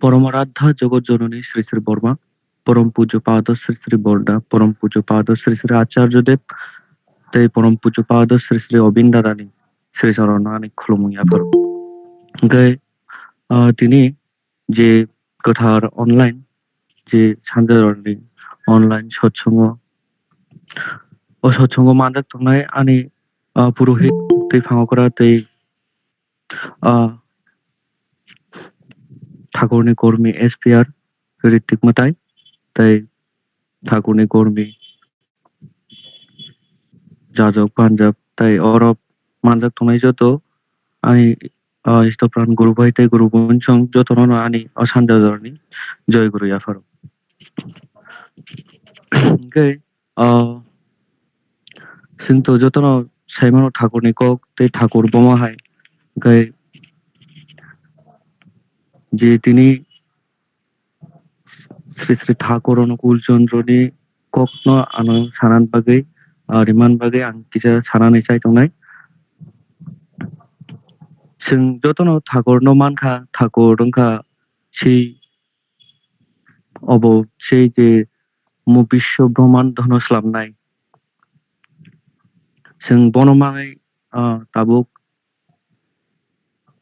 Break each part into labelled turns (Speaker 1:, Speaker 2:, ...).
Speaker 1: পরমারাধ্যা জগৎজননী শ্রী শ্রী বর্মা, পরম পূজ্যপাদ শ্রী শ্রী বরদা, পরম পূজ্যপাদ শ্রী শ্রী আচার্যদেব, তাই পরম পূজ্যপাদ শ্রী শ্রী অবিন্দাদানি শ্রী চরণানি খুলুমুয়া ফারো। ओमफ्राय তিনি যে गोथार अनलाइन जे सानजानि अनलाइन सत्संग सत्संग मानजाक थांनाय आंनि पुर'हित तै फाङावग्रा तै ठाकुरनि कर्मी एसपिआर ऋतिक मताय तै ठाकुरनि कर्मी जाजक पान्जाब तै अरब मानजाक थांनाय जत आंनि इष्टप्राण गुरुभाई तै गुरु बंसं जतन आंनि सानजानि जय गुरु याफार। ओमफ्राय जोंथ' जतन साइमन ठाकुरनि कक तै ठाकुर बमाहाय ओमफ्राय जे তিনি শ্রী শ্রী ঠাকুর অনুকূল চন্দ্রनि ककनो आं सानान बागै रिमान बागै आं किसा सानानै सायथंनाय जों जतन ठाकुरनो मानखा ठाकुर रोंखा সেই অবৌ সেই যে বিশ্ব ব্রহ্মাণ্ড ধনस्लाबनाय जों बनमाङै ताबुक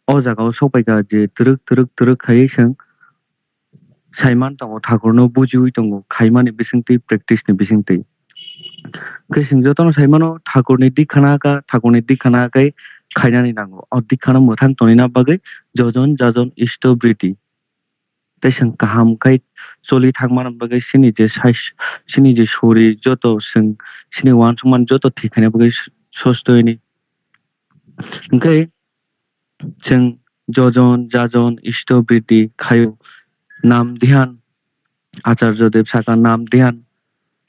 Speaker 1: अ जागाव सबायगा जे दोरोक खायै जों साइमान दङ ठाकुरनो बुजियै दङ खायमानि बिसिंथि प्रेक्टिसनि बिसिंथि जों जतन साइमानो ठाकुरनि दिखानागाय खायनानै नांगौ दिखाना मोथां तनिना बागै जजन जाजन इष्ट बृति तैसं गाहामखाय चलि थांमान बागै सिनि जे सिनि जे शरीर जत जों सिनि वान समान जत ठिकाना बागै सस्तयनि ओमफ्राय जों जजन जाजन इष्ट बृति खायो नाम ध्यान आचार्यदेव साका नाम ध्यान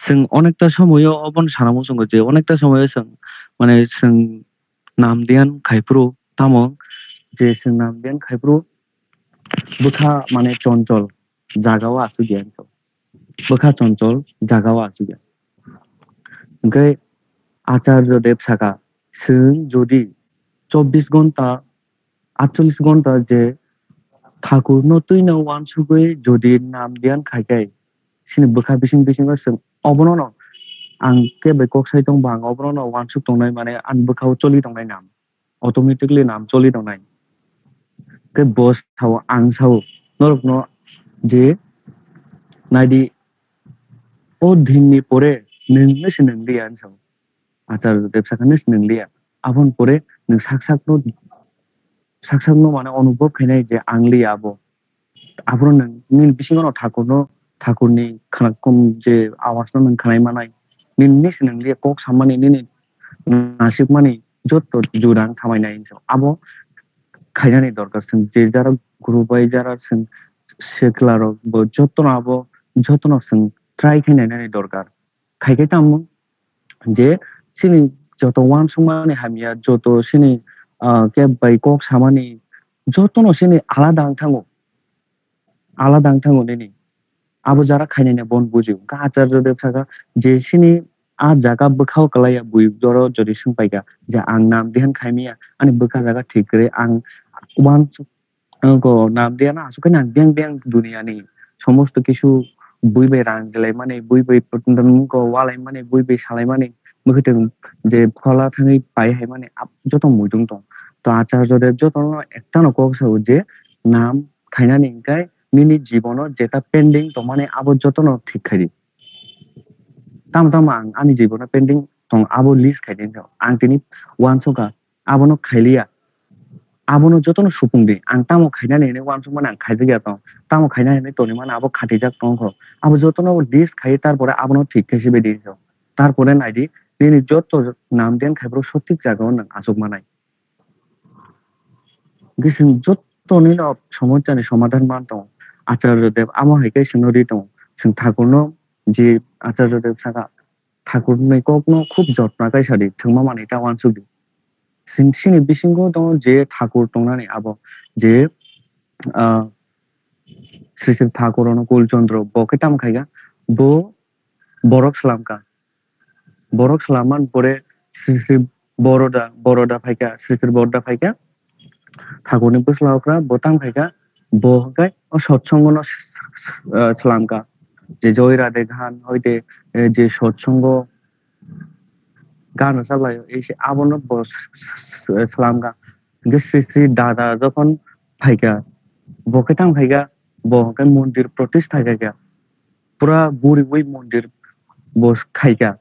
Speaker 1: जों अनेकता समाव अबन सानामो जों जे अनेकता समाव जों माने जों नाम ध्यान खायफ्रो तामो जे जों नाम ध्यान खायफ्रो बोखा माने चंचल जागावा आसु गया बोखा चंचल जागावा आसु गया ओमफ्राय आचार्यदेव साका जों जदि 24 घंटा 48 घंटा जे ठाकुरनो तुइनो वान सुगै जदि नाम ध्यान खायखाय सिनि बोखा बिसिं जों अबनो आं केबे कक्साय दं बां अबनो वान सुग दंनाय माने आं बोखाव चलि दंनाय नाम ऑटोमेटिकली नाम चलि दंनाय के बस थाव आं साव नरकनो जे नायदि ओ दिननि परे नोंनो से नंलिया साव आचार्यदेव साखानो से नंलिया आबन परे नों साक्षात्नो माने अनुभव खायनाय जे आंलि आबो आबरो नों बिसिङाव ठाकुरनि खम जे आवाजनो नों खानाय मानाय नोंनि से नंलिया कक सामानि निनि नासिक मानि जत जुरां खामायनाय आबो खायनानै दरकार जों जे जारा ग्रुपै जारा जों सेक्लारो जतन आबो जतन जों ट्राई खायनानै दरकार खायखाय तामो जे सिनि जत वान समाने हामिया जत सिनि के बाय कक सामानि जतन सिनि आलादा नेनि आबो जारा खायनाय बन बुजियो का आचार्यदेव साका जे सिनि आ जागा बोखाव कलाया बुइ जरो जदि संपायगा जे आं नाम ध्यान खायमिया आनि बोखा जागा ठीक करे आं वान को नाम ध्यान आसुके नाम ध्यान दुनियानि समस्त किछु बुइबे रांगलाय माने बुइबे पतन को वालाय माने बुइबे सालाय माने मखिथों जे फला थाङै पायहाय माने जत मुदुं दं तो आचार्यदेव जत एकटा नकसौ जे नाम खायनानि गाय निनि जीवन जेटा पेंडिंग तो माने आबो जतन ठीक खायदि ताम आं आनि जीवन पेंडिंग दं आबो लिस्ट खायदि आं तिनि वान सका आबोनो खायलिया आबोनो जतन सुपुंदि आं तामो खायनानै वान समान आं खायदिया दं तामो खायनानै तनि मान आबो खाथिजाक दं आबो जतन लिस्ट खायो तारपरे आबोनो ठीक खायसि बेदि तारपरे नायदि निनि जत नाम देन खायब्रो सঠিক জায়গাও नों आसुक मानाय गिसिं जतनि समस्यानि समाधान मान दं आचार्यदेव आमो हायखाय सोंनोरि दं जों ठाकुरनो जे आचार्यदेव साका ठाकुरनि ककनो खूब जत्ना गायसादि थोंमा माने टावान सुदि सिंसिनि बिसिंगो दं जे ठाकुर दंनानै आबो जे श्री श्री ठाकुर अनुकूल चंद्र बके ताम खायगा बो बरक सलामान परे श्री श्री बरोदा फायका श्री श्री बरोदा फायका ठाकुरनि बोस्लावफ्रा बोताम खायगा Bohgai o সৎসঙ্গ no slamka যে জয় রাধে গান হইতে যে সৎসঙ্গ গান চালায় এই সে আবনো slamka যে শ্রী শ্রী দাদা যখন ফাইকা বকে থাং ফাইকা বহকে মন্দির প্রতিষ্ঠা গাইকা পুরা বুড়ি বুই মন্দির বস খাইকা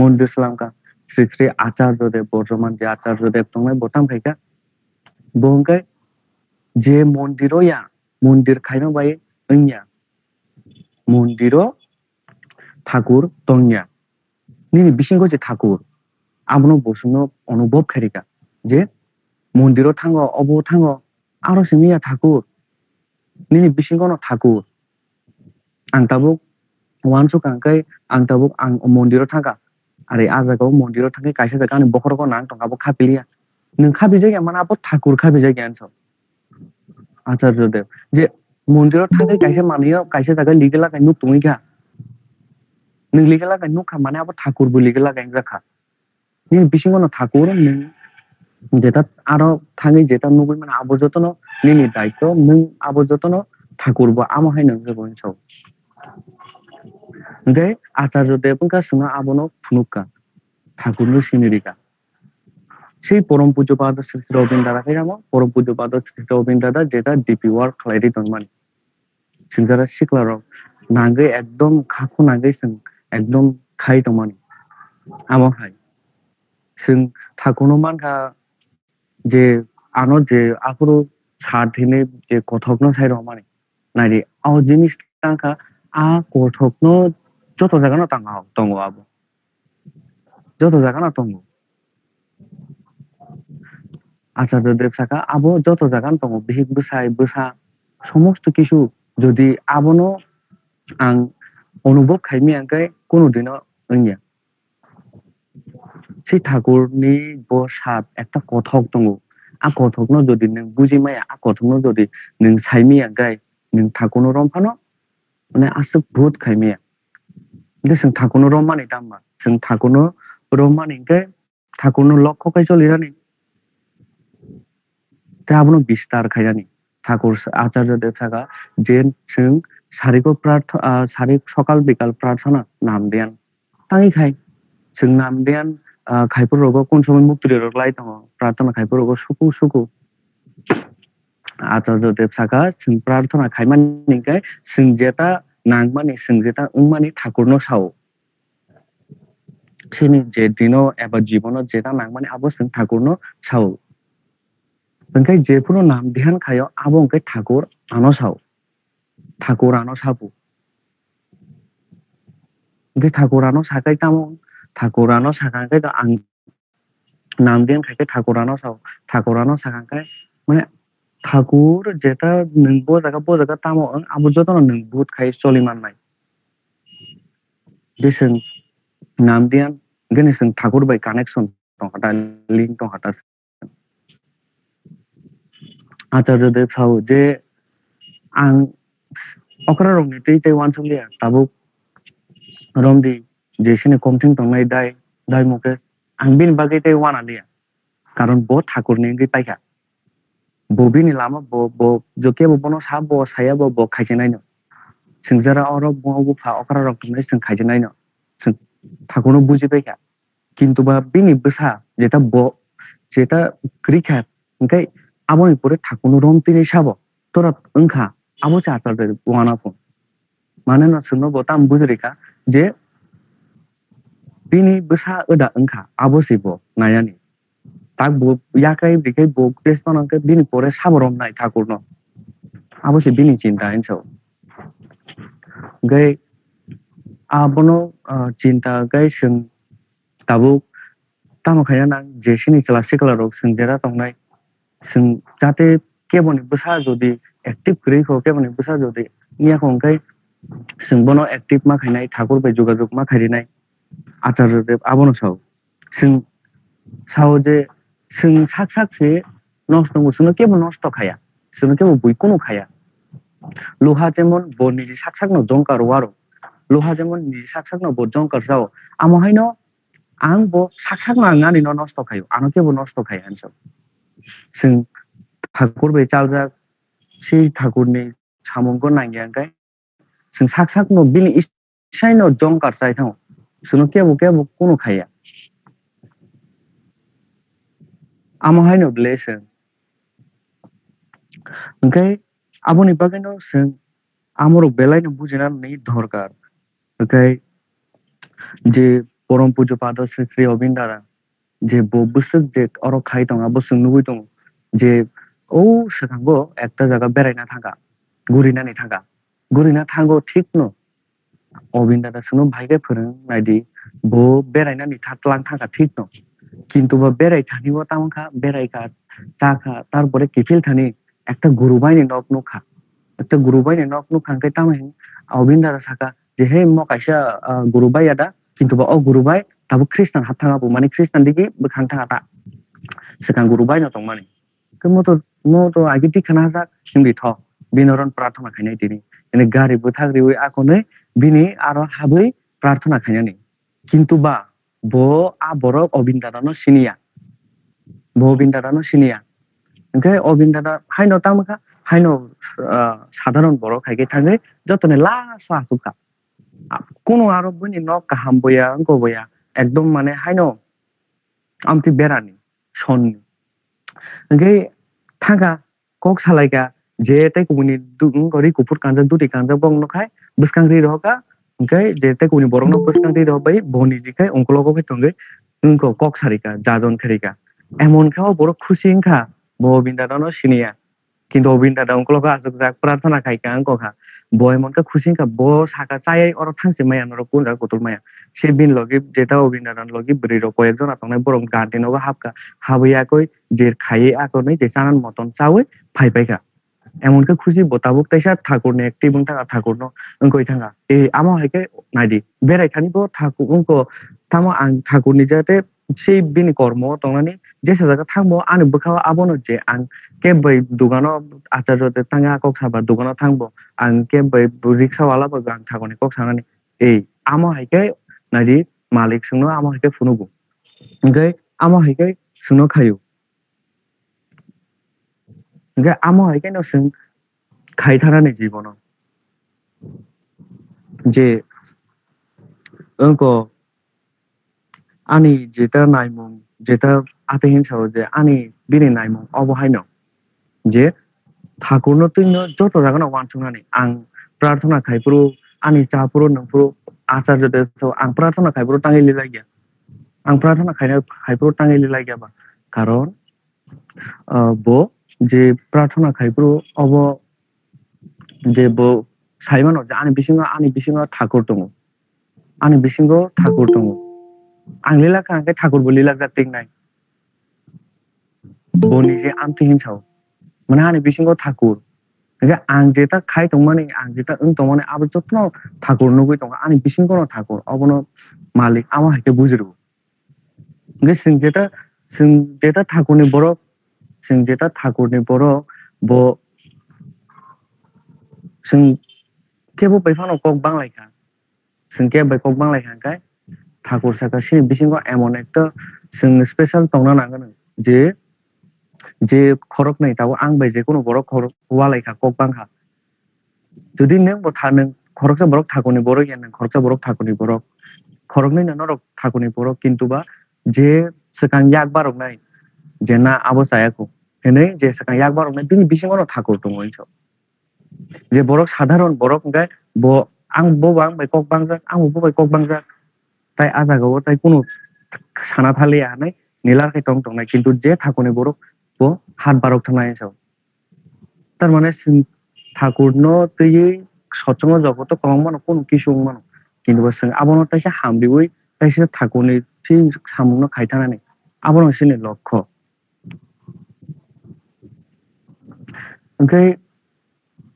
Speaker 1: মন্দির slamka শ্রী শ্রী আচার্যদেব বর্তমান যে আচার্যদেব তোমায় বতাম ফাইকা বহকে যে মন্দিরও ইয়া মন্দির খাইনো বাই ইয়া মন্দিরও ঠাকুর তংয়া নিনি বিসিংগো যে ঠাকুর আমনো বসুনো অনুভব খারিকা যে মন্দিরও থাঙ্গো অবো থাঙ্গো আরো সিমিয়া ঠাকুর নিনি বিসিংগনো ঠাকুর आं tabuk wansu kangkai ang tabuk ang mondiro thanga are ajago mondiro thangai kaisa jaga ani bokhorko nang tong abo khapilia nung khabi jaya mana abo thakur khabi jaya anso acharyodev je mondiro thangai kaisa maniyo kaisa jaga ligela kai nuk tungi kha nung ligela kai nuk kha mane abo thakur bu ligela kai jakha ni bisingono thakur nung যেটা আরো Than যেটা নুগুই মানে আবর্জতন নিনি দায়িত্ব নং আবর্জতন ঠাকুর বা আমাহাই নং বনসौ ओमफ्राय आचार्यदेव गासिनो आबनो फुनुका ঠাকুরনো সিনেরিকা সেই পরম পূজ্যপাদ শ্রী রবীন্দ্র দাদা খাইরামো পরম পূজ্যপাদ শ্রী রবীন্দ্র দাদা যেটা ডিপি ওয়ার্ক খালাইদি দনমানি সিংজারা সিকলারক নাঙ্গै একদম খাখু नांगै जों একদম খাই দমানি আমাहाय जों ঠাকুরनो मानखा যে আনো যে আকুরো সাধিনে যে কথকনো সাইরো মানে নাইদি আও জিনিস টাকা আ কথকনো যত জায়গানো টাঙ্গাও দङ আবো যত জায়গানো দङ আচার্যদেব সাকা আবো যত জায়গানো দङ বিহিক বসাই বসা সমস্ত কিছু যদি আবনো আং অনুভব খাইমি আঙ্কাই কোনোদিনও ওইয়া সেই ঠাকুরনি বসাত একটা কথক দङ आ কথকনো যদি নों বুঝিমায়া आ কথকনো যদি नों সাইমি আঙ্কাই नों ঠাকুরনো রমফানো মানে আসে ভূত খাইমিয়া 근데 जों ঠাকুরनो रमानि दामा जों ঠাকুরनो रमानि के ঠাকুরनो লক্ষ্য কাই চলিরানি তা আবনো বিস্তার খাইরানি ঠাকুর আচার্যদেব থাকা যে जों সারিক প্রার্থনা সারিক সকাল বিকাল প্রার্থনা নাম দেন তাই খাই जों নাম দেন খাইপুর রোগ কোন সময় মুক্তি রোগ লাই দङ প্রার্থনা খাইপুর রোগ সুকু সুকু আচার্যদেব থাকা जों প্রার্থনা খাইমানি কে जों যেটা नांगमानि जों जेटा उंमानि ठाकुरनो साव सेनि जे दिनो एबा जीवनो जेटा नांगमानि आबो जों ठाकुरनो साव ओंखाय जेफोरो नाम ध्यान खायो आबो ओंखाय ठाकुर आनो साव ठाकुर आनो साबु ओंखाय ठाकुर आनो साखाय तामो ठाकुर आनो साखांखाय आं नाम ध्यान खायखाय ठाकुर आनो साव ठाकुर आनो साखांखाय माने ঠাকুর যেটা नों বজাগা তামো আবো যতন नों ভূত খাই চলিমান নাই দেশন নাম দিয়ান গনে जों ঠাকুর বাই কানেকশন দংহাটা লিংক দংহাটা আচার্যদেব সাউ যে আং অকরা রংনি তেই ওয়ান সলিয়া তাবো রমদি যেসিনে কমথিং দংনাই দাই মুকে আং বিন বাগै তেই ওয়ানা দিয়া কারণ ব ঠাকুরনি গৈ পাইকা bobini lama bo joke bo bono sa bo saya bo খাইছে নাইনো जोंजारा अर bo fa okara rok tumai जों খাইছে নাইনো जों ঠাকুরনো বুঝি পাইকা কিন্তু বা বিনি বসা যেটা ক্রিখা ओंखाय आबोनि परे ঠাকুরনো রমতিনি সাবো তোরা ओंखा आबो চাচাদের ওয়ানা ফোন मानोना जोंनो बता बुजिरिका जे बिनि बसा ओदा ओंखा आबो सिबो नायानि tak bo yakai bikai bo krishna ke bini pore saborom nai ঠাকুরনো abo se bini cinta enso gai abono cinta gai जों tabu tamo khaya nang jesini classical rok जों jera tongnai जों जाते केबनि बसा जदि एक्टिव ग्रेखौ केबनि बसा जदि निया खंखाय जों बोनो एक्टिव मा खायनाय ठाकुर बाय जोगाजोग मा खायनाय आचार्यदेव आबोनो साव जों साव जे जों साकसे नष्ट जोंनो केबो नष्ट खाया जोंनो केबो बयखौनो खाया लोहा जेमन बनि साकनो जंकार वारो लोहा जेमन नि साकनो ब जंकार जाओ आमहायनो आं ब साकनो आंगानि न नष्ट खायो आनो केबो नष्ट खाया आनसो जों ठाकुर बाय चालजा sei thakurni samungko nangyangkai जों sak sak no bini isai no jongkar chai thango suno kebo kuno khaya amo haino blessing ओंखाय aboni bagino जों amoro belai no bujina nei dorkar ओंखाय je পরম পূজ্য পাদ শ্রী অবিন্দারা যে বসুক যে অর খাই দং আবো সোंनुबो दं যে ও সেখাঙ্গো একটা জায়গা বেরাইনা থাকা গুরিনা থাঙ্गो ঠিক ন অবিন্দারা শুনো ভাইকে फोरोंनायदि বো বেরাইনানি থাকলাং থাকা ঠিক ন কিন্তু বা বেরাই থানিবো তামখা বেরাইকা চাখা তারপরে কিফিল থানি একটা গুরু বাইনি নক নখা একটা গুরু বাইনি নক নখাঙ্কাই তামাই অবিন্দারা সাকা যে হে মকাইসা গুরু বাইয়াদা কিন্তু ba o guru bai tabu Krishna hathanga bu mani Krishna digi bekhang thanga ta sekang guru bai no tong mani ke mo to agi dikhana jak singbi tho binoron prarthana khainai tini ene gari buthagri oi akone bini aro habui prarthana khainani কিন্তু বা bo a borok obindarano sinia bo obindarano sinia ओंखाय অবিন্দারা হাইনো তামখা হাইনো সাধারণ বড় খাইকে থাকে যতনে লাস আসুকা কোনো আরো বনি ন কাহাম বয়া অঙ্ক বয়া একদম মানে হাইনো আমতি বেরানি সonni ओंखाय थांगा kok salaika je tai kumuni gori kupur kanja duti kanja bong no khai buskang ri roka ओंखाय je tai kumuni borong no buskang ri ro bai boni jikai onkologo khai tongai unko kok sarika jajon kharika emon khao boro khushi ingkha bo bindarano sinia কিন্তু অবিন্দাদা অঙ্কলকে আসুক যাক প্রার্থনা খাইকা অঙ্কখা বয় মনকে খুশিংকা ব সাকা চাই or থাংসে মায়া নর কোন কতুল মায়া সে বিন লগে যেটা অবিন্দাদান লগে ব্রির কয়েকজন আতংনাই বরং গার্ডেনও হাবকা হাবইয়া কই যে খাইয়ে আকরनै যে চানান মতন চাওই ফাইপাইকা এমনকে খুশি বতাবুক তাইসা ঠাকুরনে একটি বুং থাকা ঠাকুরনো অঙ্কই থাঙ্গা এই আমা হাইকে নাইদি বেরাইখানিবো ঠাকুর অঙ্ক থামো আं ঠাকুরনি যাতে সেই বিনি কর্ম তংনানি যে সাজাকা থাকবো আনি বখাও আবনো যে আं के बै दुगानो आचार्य ते tanga kok saba dugano thangbo ang ke bai rickshaw wala ba gang thagoni kok sangani ei amo haike nadi malik sungno amo haike funugo ngai amo haike sungno khayo ngai amo haike no sung khai tharani jibono je onko ani jeta naimung jeta ate hinsao je ani bini naimung obo haino যে ঠাকুরনো তুইনো যত জাগানো ওয়ানসুনানি আं প্রার্থনা খাইপুরো আনি চাপুরো নপুরো আচার্য দেব আं প্রার্থনা খাইপুরো টাঙ্গিলি লাগিয়া আं প্রার্থনা খাইপুরো টাঙ্গিলি লাগিয়া বা কারণ বো যে প্রার্থনা খাইপুরো অব যে বো সাইমানো যে আনি বিসিঙ্গ ঠাকুর দङ আনি বিসিঙ্গ ঠাকুর দङ आं लीला खांके ठाकुर बो लीला जातिं नाय बनि जे आमति हिंसाव মানে আনি বিসিঙ্গ ঠাকুর আং যেটা খাই তংমানি আং যেটা তংমানি আবার যত্ন ঠাকুর নগৈ তং আনি বিসিঙ্গ ঠাকুর অবনো মালিক আমা হাইকে বুজিরো जों जेटा ठाकुरनि बरक बो जों केबो बैफानो कक बांलायखा जों के बै कक बांलायखांखाय ठाकुर साका सिनि बिसिंग एमन एकटा जों स्पेशल तंना नांगोन যে খরক নাই তাও আং বাই যে কোনো বড় খরক ওয়ালাইখা কক বাংখা যদি নং বথা নং খরকসা বরক ঠাকুরনি বড় ইয়ান নং খরকসা বরক ঠাকুরনি বড় খরক নাই নরক ঠাকুরনি বড় কিন্তু বা যে সেকাং ইয়াক বারক নাই যে না আবসায়াকো হেनै যে সেকাং ইয়াক বারক নাই বিনি বিসিংনো ঠাকুর দङ ইসব যে বরক সাধারণ বরক গায় ব আং বাং বাই কক বাংজা আং বাই কক বাংজা তাই আজাগাও তাই কোনো সানা থালিয়া নাই নীলার খাই টং টং নাই কিন্তু যে ঠাকুরনি বড় वो हाथ बारक थानाय साव तार माने ठाकुरनो तैयै सत्संग जगत कलंमानो कोन किसु मानो किन्तु जों आबनो ताइसा हामबिबै ताइसा ठाकुरनि थि सामुनो खायथानानै आबनो सिनि लक्ष्य ओंखाय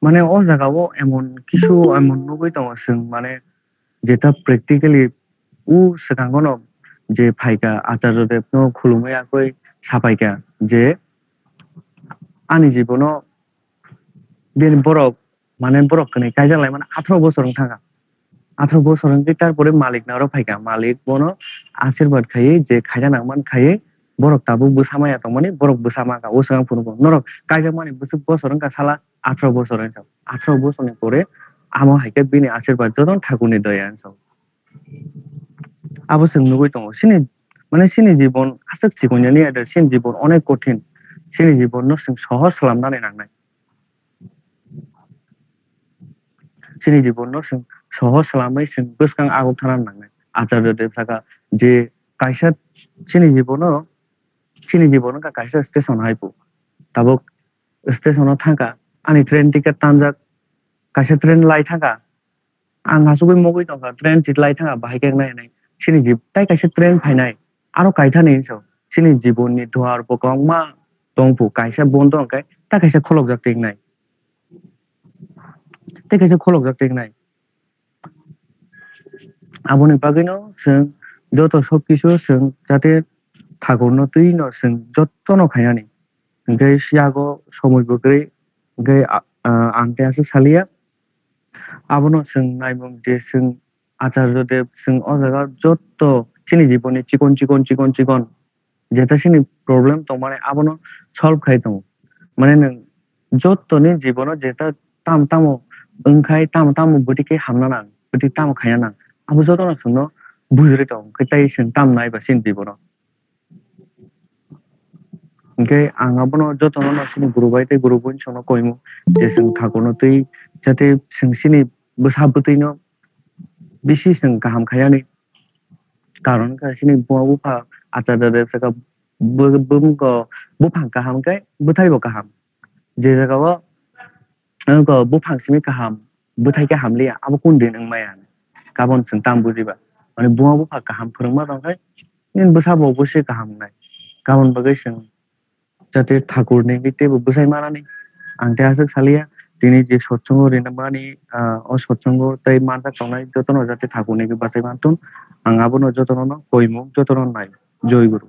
Speaker 1: माने अ जागाव एमन किसु एमन नुबै दङ जों माने जेटा प्रेक्टिकली उ सिगाङावनो जे फाइका आचार्य देवनो खुलुमैयाखै साफायका जे आंनि जीबनाव बे बरक माने बरक कनै कायजालाय माने 18 বছর थाङा 18 বছর তারপরে মালিক নারো ফাইকা মালিক বনো আশীর্বাদ খাইয়ে যে খাইजा नांमान खाइए borok tabuk busamaya tongmani borok busama ka osang phunukgo norok kaijak mani busuk bosor wngkha sala 18 bosor wngkha 18 bosor ni pore amo haike bini ashirwad jotono ঠাকুর ni daya wngkha abo chwng nugui tongo sini জীবন asuk sikonjani ada sini জীবন onek kothin sini জীবন no chwng sohor salamnani nangnai sini জীবন no chwng sohor salamai chwng bwskang agok thana nangnai acharya dev saka je kaisa sini জীবন ka kaisa station haipo tabuk station o thangka ani train ticket tanjak kaisa train lai thangka ang hasugui mogoi tongkha train seat lai thangka bahai kek nai sini tai kaisa train phainai aro kaithani so sini জীবন ni duar bokongma tongpo kaisa bondo hingkai ta kaisa kholokjak tiknai tei kaisa kholokjak tiknai aboni bagui no chwng joto sob kichu chwng jate ঠাকুর no tui no chwng jotono khainani hingkai siyago somoi bwgui hingkai ang tei asuk salia abono chwng naimung je chwng acharya dev chwng o jaga joto sini জীবন ni chikon jeta sini problem tongmani abono solve khai tongo mane nung joto ni জীবন o jeta tamo wngkhai tamo bwtike hamna nang bwtik tamo khaina nang abo jotono chwng no bujori tong tai chwng tam naiba sini জীবন o hingkai ang abono jotono no sini guru bai tei guru boi sono koimu je chwng ঠাকুর no tui jate chwng sini bwsa bwtui no bisi chwng kaham khaiyani karon wngkha sini buma bufa acharya dev saka bufang kaham kai bwthai bo kaham je jagao bufang simi kaham bwthai ke hamliya abo kun din wngmaya gabon chwng tam bujiba mane buma bufa kaham phwrwngma tongkhai nin bwsa bo bwsi kaham wngnai gabon bagui chwng jate ঠাকুর ni tebo bwsai manani ang tei asuk salia tini je satsang o rinamani o satsang o tei manjak tongnai jotono jate ঠাকুর ni bwsai mantun ang abono jotono no koimu jotono nai joi guru।